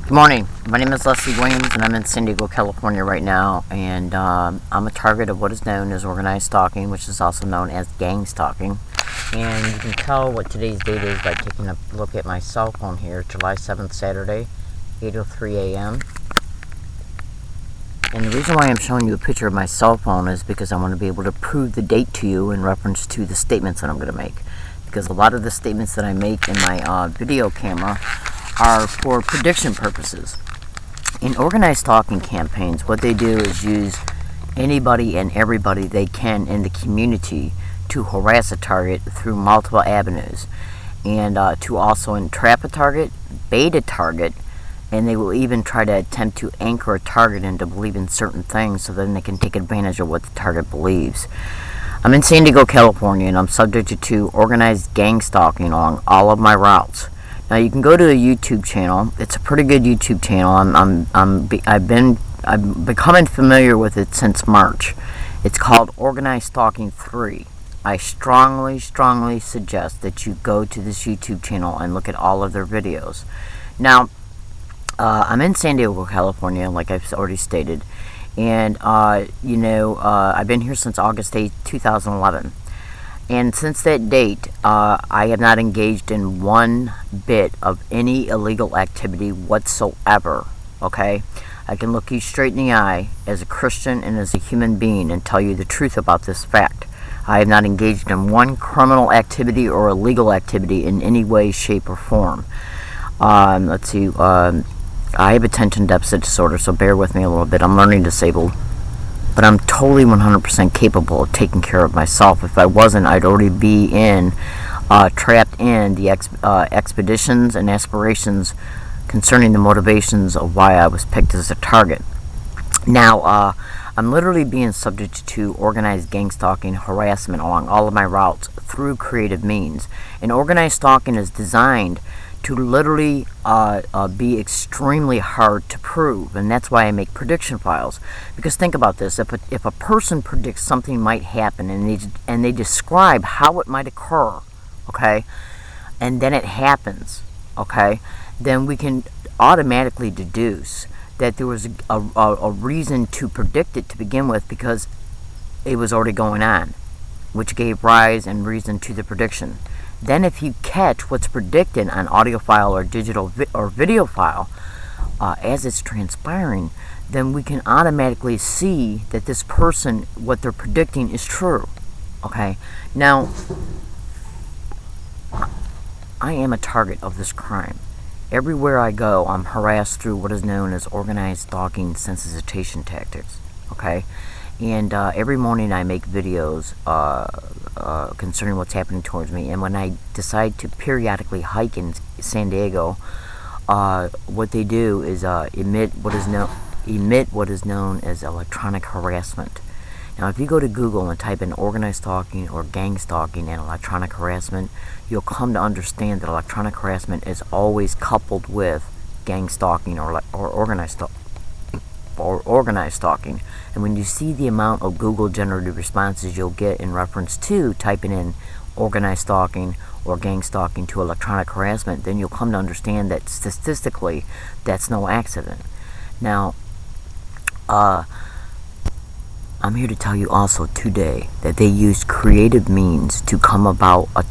Good morning. My name is Leslie Williams, and I'm in San Diego, California right now. And I'm a target of what is known as organized stalking, which is also known as gang stalking. And you can tell what today's date is by taking a look at my cell phone here, July 7th, Saturday, 8:03 a.m. And the reason why I'm showing you a picture of my cell phone is because I want to be able to prove the date to you in reference to the statements that I'm going to make. Because a lot of the statements that I make in my video camera are for prediction purposes. In organized stalking campaigns, what they do is use anybody and everybody they can in the community to harass a target through multiple avenues, and to also entrap a target, bait a target, and they will even try to attempt to anchor a target into believing certain things so then they can take advantage of what the target believes. I'm in San Diego, California, and I'm subject to organized gang stalking along all of my routes. Now you can go to a YouTube channel. It's a pretty good YouTube channel. I've been becoming familiar with it since March. It's called Organized Stalking 3. I strongly suggest that you go to this YouTube channel and look at all of their videos. Now, I'm in San Diego, California, like I've already stated, and I've been here since August 8, 2011. And since that date, I have not engaged in one bit of any illegal activity whatsoever, okay? I can look you straight in the eye as a Christian and as a human being and tell you the truth about this fact. I have not engaged in one criminal activity or illegal activity in any way, shape, or form. I have attention deficit disorder, so bear with me a little bit. I'm learning disabled. But I'm totally 100% capable of taking care of myself. If I wasn't, I'd already be trapped in the expeditions and aspirations concerning the motivations of why I was picked as a target. Now, I'm literally being subject to organized gang stalking harassment along all of my routes through creative means. And organized stalking is designed to literally be extremely hard to prove, and that's why I make prediction files. Because think about this: if a person predicts something might happen, and they describe how it might occur, okay, and then it happens, okay, then we can automatically deduce that there was a reason to predict it to begin with, because it was already going on, which gave rise and reason to the prediction. Then if you catch what's predicted on audio file or digital or video file as it's transpiring, then we can automatically see that this person, what they're predicting, is true. Okay? Now, I am a target of this crime. Everywhere I go, I'm harassed through what is known as organized stalking sensitization tactics. Okay? And every morning I make videos concerning what's happening towards me. And when I decide to periodically hike in San Diego, what they do is emit what is known as electronic harassment. Now, if you go to Google and type in organized stalking or gang stalking and electronic harassment, you'll come to understand that electronic harassment is always coupled with gang stalking or organized stalking. And when you see the amount of Google generated responses you'll get in reference to typing in organized stalking or gang stalking to electronic harassment, then you'll come to understand that statistically that's no accident. Now, I'm here to tell you also today that they used creative means to come at a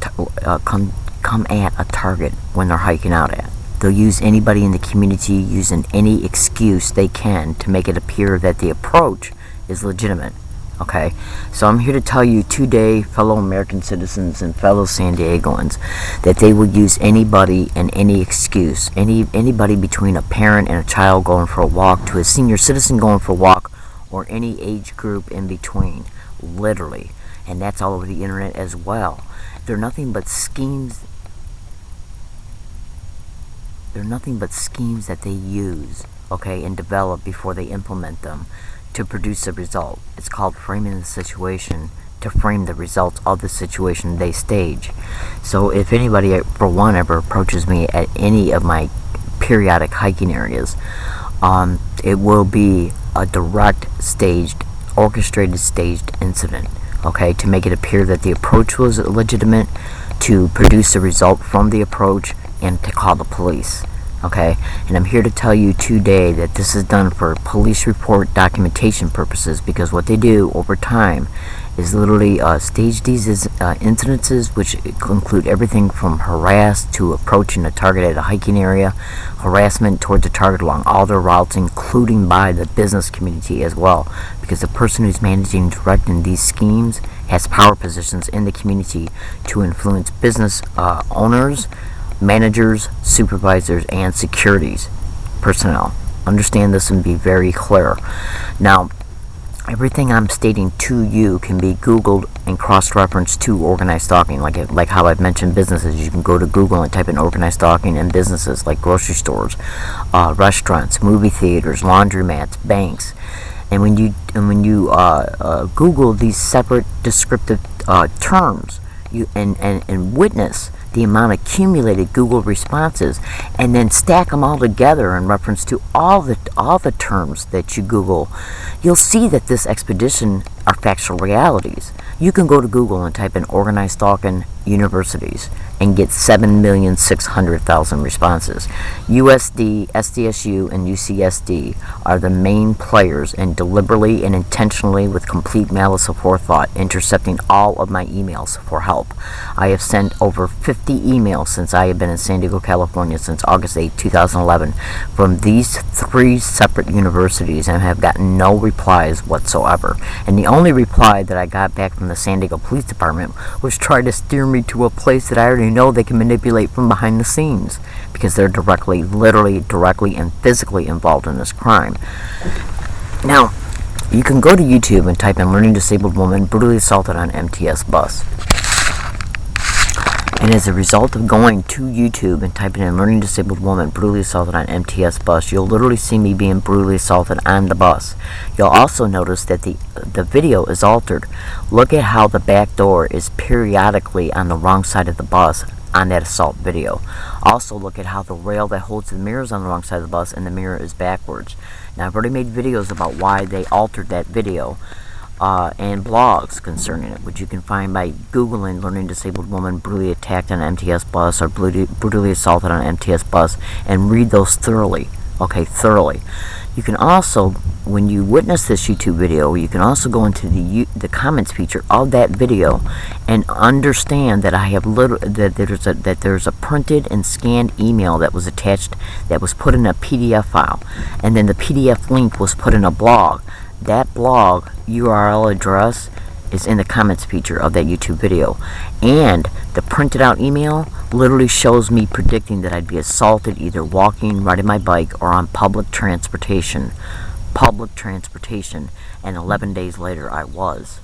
target when they're hiking out at. They'll use anybody in the community using any excuse they can to make it appear that the approach is legitimate. Okay? So I'm here to tell you today, fellow American citizens and fellow San Diegoans, that they will use anybody and any excuse. Anybody between a parent and a child going for a walk to a senior citizen going for a walk, or any age group in between. Literally. And that's all over the internet as well. They're nothing but schemes. They're nothing but schemes that they use, okay, and develop before they implement them to produce a result. It's called framing the situation to frame the results of the situation they stage. So if anybody, for one, ever approaches me at any of my periodic hiking areas, it will be a direct orchestrated staged incident, okay, to make it appear that the approach was legitimate, to produce a result from the approach, and to call the police. Okay, and I'm here to tell you today that this is done for police report documentation purposes, because what they do over time is literally stage these incidences, which include everything from harass to approaching a target at a hiking area, harassment towards a target along all their routes, including by the business community as well, because the person who's managing and directing these schemes has power positions in the community to influence business owners, managers, supervisors, and securities personnel. Understand this and be very clear. Now, everything I'm stating to you can be Googled and cross-referenced to organized stalking. Like how I've mentioned businesses, you can go to Google and type in organized stalking and businesses like grocery stores, restaurants, movie theaters, laundromats, banks. And when you Google these separate descriptive terms, you and witness the amount of accumulated Google responses, and then stack them all together in reference to all the terms that you Google, you'll see that this expedition are factual realities. You can go to Google and type in organized stalking universities and get 7,600,000 responses. USD, SDSU, and UCSD are the main players in deliberately and intentionally, with complete malice aforethought, intercepting all of my emails for help. I have sent over 50 emails since I have been in San Diego, California since August 8, 2011 from these 3 separate universities, and have gotten no replies whatsoever. And the only reply that I got back from the San Diego Police Department was try to steer me to a place that I already know they can manipulate from behind the scenes, because they're literally directly and physically involved in this crime. Now, you can go to YouTube and type in learning disabled woman brutally assaulted on MTS bus. And as a result of going to YouTube and typing in learning disabled woman brutally assaulted on MTS bus, you'll literally see me being brutally assaulted on the bus. You'll also notice that the video is altered. Look at how the back door is periodically on the wrong side of the bus on that assault video. Also, look at how the rail that holds the mirror is on the wrong side of the bus and the mirror is backwards. Now, I've already made videos about why they altered that video. And blogs concerning it, which you can find by Googling learning disabled woman brutally attacked on MTS bus or brutally assaulted on MTS bus, and read those thoroughly. Okay, thoroughly. You can also, when you witness this YouTube video, you can also go into the comments feature of that video and understand that I have that there's a printed and scanned email that was attached, that was put in a PDF file, and then the PDF link was put in a blog. That blog URL address is in the comments feature of that YouTube video, and the printed out email literally shows me predicting that I'd be assaulted either walking, riding my bike, or on public transportation, and 11 days later I was.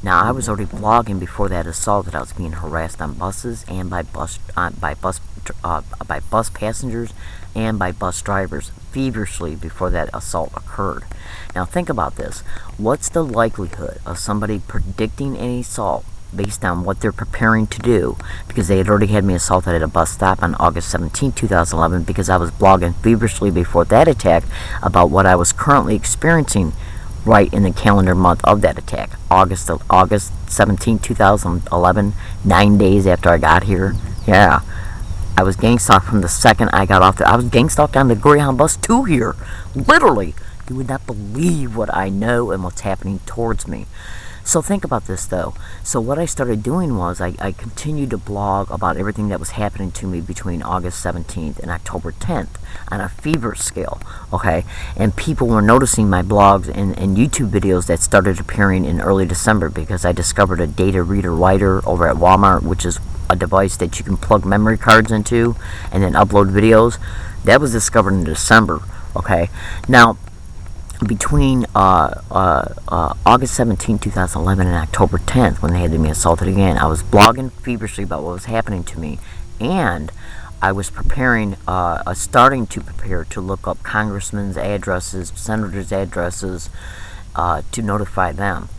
Now, I was already blogging before that assault that I was being harassed on buses and by bus passengers and by bus drivers feverishly before that assault occurred. Now, think about this. What's the likelihood of somebody predicting an assault based on what they're preparing to do? Because they had already had me assaulted at a bus stop on August 17, 2011, because I was blogging feverishly before that attack about what I was currently experiencing right in the calendar month of that attack. August 17, 2011, 9 days after I got here. Yeah. I was gang stalked from the second I got off I was gang stalked on the Greyhound bus to here. Literally. You would not believe what I know and what's happening towards me. So think about this, though. So what I started doing was I continued to blog about everything that was happening to me between August 17th and October 10th on a fever scale, okay? And people were noticing my blogs and YouTube videos that started appearing in early December, because I discovered a data reader writer over at Walmart, which is a device that you can plug memory cards into and then upload videos. That was discovered in December, okay? Now, between August 17, 2011 and October 10th, when they had me assaulted again, I was blogging feverishly about what was happening to me, and I was starting to prepare to look up congressmen's addresses, senators' addresses, to notify them.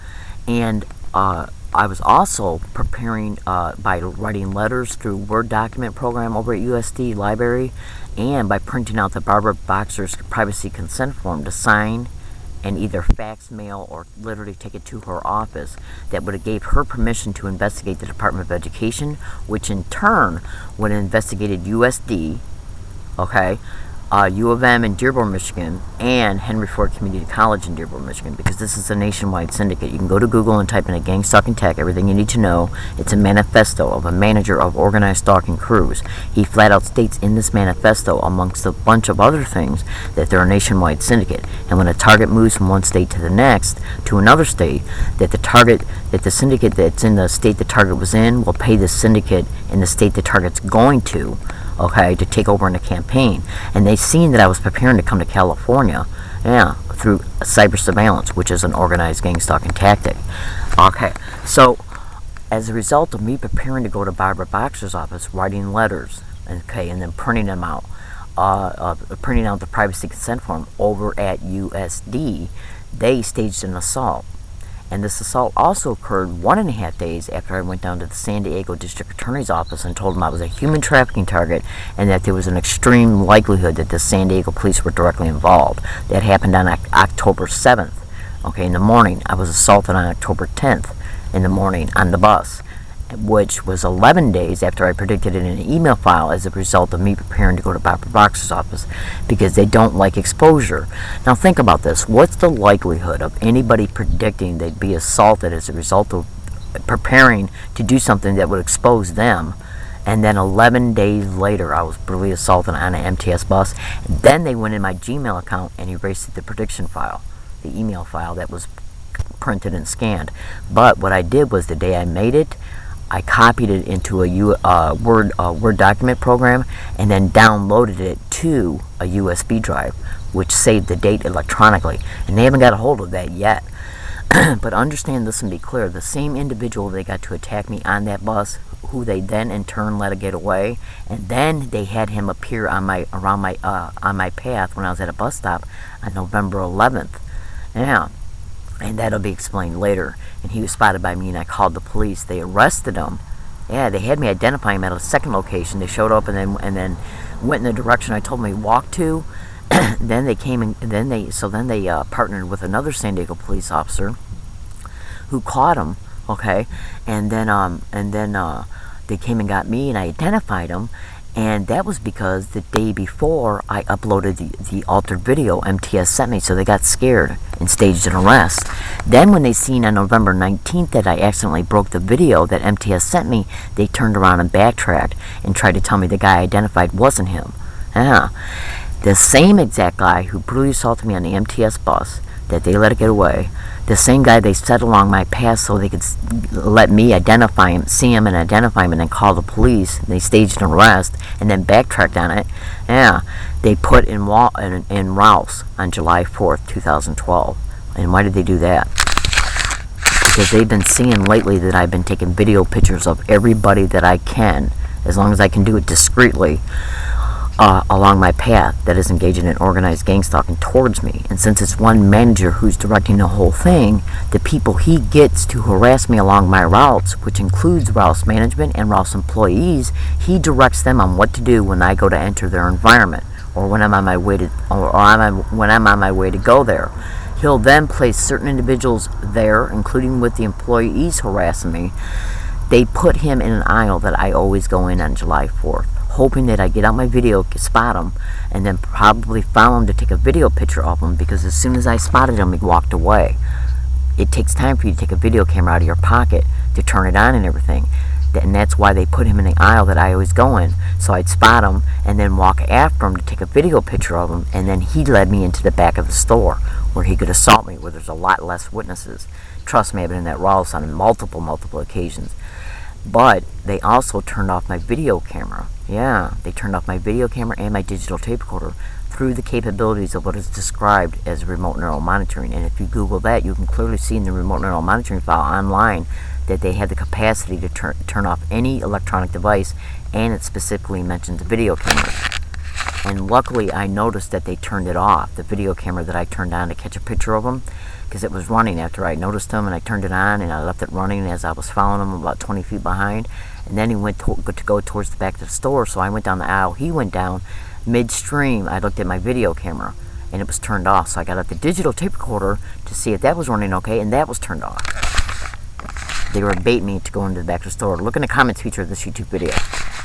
And I was also preparing by writing letters through Word document program over at USD Library, and by printing out the Barbara Boxer's privacy consent form to sign and either fax, mail, or literally take it to her office, that would have gave her permission to investigate the Department of Education, which in turn would have investigated USD, okay, U of M in Dearborn, Michigan, and Henry Ford Community College in Dearborn, Michigan, because this is a nationwide syndicate. You can go to Google and type in a gang stalking tech, everything you need to know. It's a manifesto of a manager of organized stalking crews. He flat out states in this manifesto, amongst a bunch of other things, that they're a nationwide syndicate. And when a target moves from one state to the next, to another state, that the syndicate that's in the state the target was in will pay the syndicate in the state the target's going to, okay, to take over in a campaign. And they seen that I was preparing to come to California, yeah, through cyber surveillance, which is an organized gang stalking tactic. Okay, so as a result of me preparing to go to Barbara Boxer's office, writing letters, okay, and then printing them out, printing out the privacy consent form over at USD, they staged an assault. And this assault also occurred 1.5 days after I went down to the San Diego District Attorney's office and told him I was a human trafficking target and that there was an extreme likelihood that the San Diego police were directly involved. That happened on October 7th. Okay, in the morning. I was assaulted on October 10th in the morning on the bus, which was 11 days after I predicted it in an email file as a result of me preparing to go to Barbara Boxer's office, because they don't like exposure. Now think about this. What's the likelihood of anybody predicting they'd be assaulted as a result of preparing to do something that would expose them, and then 11 days later I was brutally assaulted on an MTS bus? And then they went in my Gmail account and erased the prediction file, the email file that was printed and scanned. But what I did was, the day I made it, I copied it into a Word document program and then downloaded it to a USB drive, which saved the date electronically. And they haven't got a hold of that yet. But understand this and be clear. The same individual they got to attack me on that bus, who they then in turn let it get away, and then they had him appear on my path when I was at a bus stop on November 11th. Yeah. And that'll be explained later. And he was spotted by me, and I called the police. They arrested him. Yeah, they had me identify him at a second location. They showed up and then went in the direction I told them to walk to. Then they came and then they partnered with another San Diego police officer who caught him. Okay, and then they came and got me, and I identified him. And that was because the day before I uploaded the altered video MTS sent me, so they got scared and staged an arrest. Then when they seen on November 19th that I accidentally broke the video that MTS sent me, they turned around and backtracked and tried to tell me the guy I identified wasn't him. Yeah. The same exact guy who brutally assaulted me on the MTS bus, that they let it get away, the same guy they set along my path so they could let me identify him, see him and identify him, and then call the police. They staged an arrest and then backtracked on it. Yeah, they put in Rouse on July 4th, 2012. And why did they do that? Because they've been seeing lately that I've been taking video pictures of everybody that I can, as long as I can do it discreetly, along my path that is engaging in organized gang stalking towards me. And since it's one manager who's directing the whole thing, the people he gets to harass me along my routes, which includes Rouse management and Rouse employees, he directs them on what to do when I go to enter their environment, or when I'm on my way to, when I'm on my way to go there. He'll then place certain individuals there, including with the employees harassing me. They put him in an aisle that I always go in on July 4th. Hoping that I get out my video, spot him, and then probably follow him to take a video picture of him, because as soon as I spotted him, he walked away. It takes time for you to take a video camera out of your pocket to turn it on and everything. And that's why they put him in the aisle that I always go in. So I'd spot him and then walk after him to take a video picture of him, and then he led me into the back of the store where he could assault me, where there's a lot less witnesses. Trust me, I've been in that Rouse on multiple occasions. But they also turned off my video camera. Yeah, they turned off my video camera and my digital tape recorder through the capabilities of what is described as remote neural monitoring. And if you Google that, you can clearly see in the remote neural monitoring file online that they had the capacity to turn off any electronic device, and it specifically mentions video cameras. And luckily, I noticed that they turned it off, the video camera that I turned on to catch a picture of him, because it was running after I noticed him, and I turned it on, and I left it running as I was following him about 20 feet behind. And then he went to go towards the back of the store, so I went down the aisle. He went down. Midstream, I looked at my video camera, and it was turned off. So I got out the digital tape recorder to see if that was running okay, and that was turned off. They were baiting me to go into the back of the store. Look in the comments feature of this YouTube video.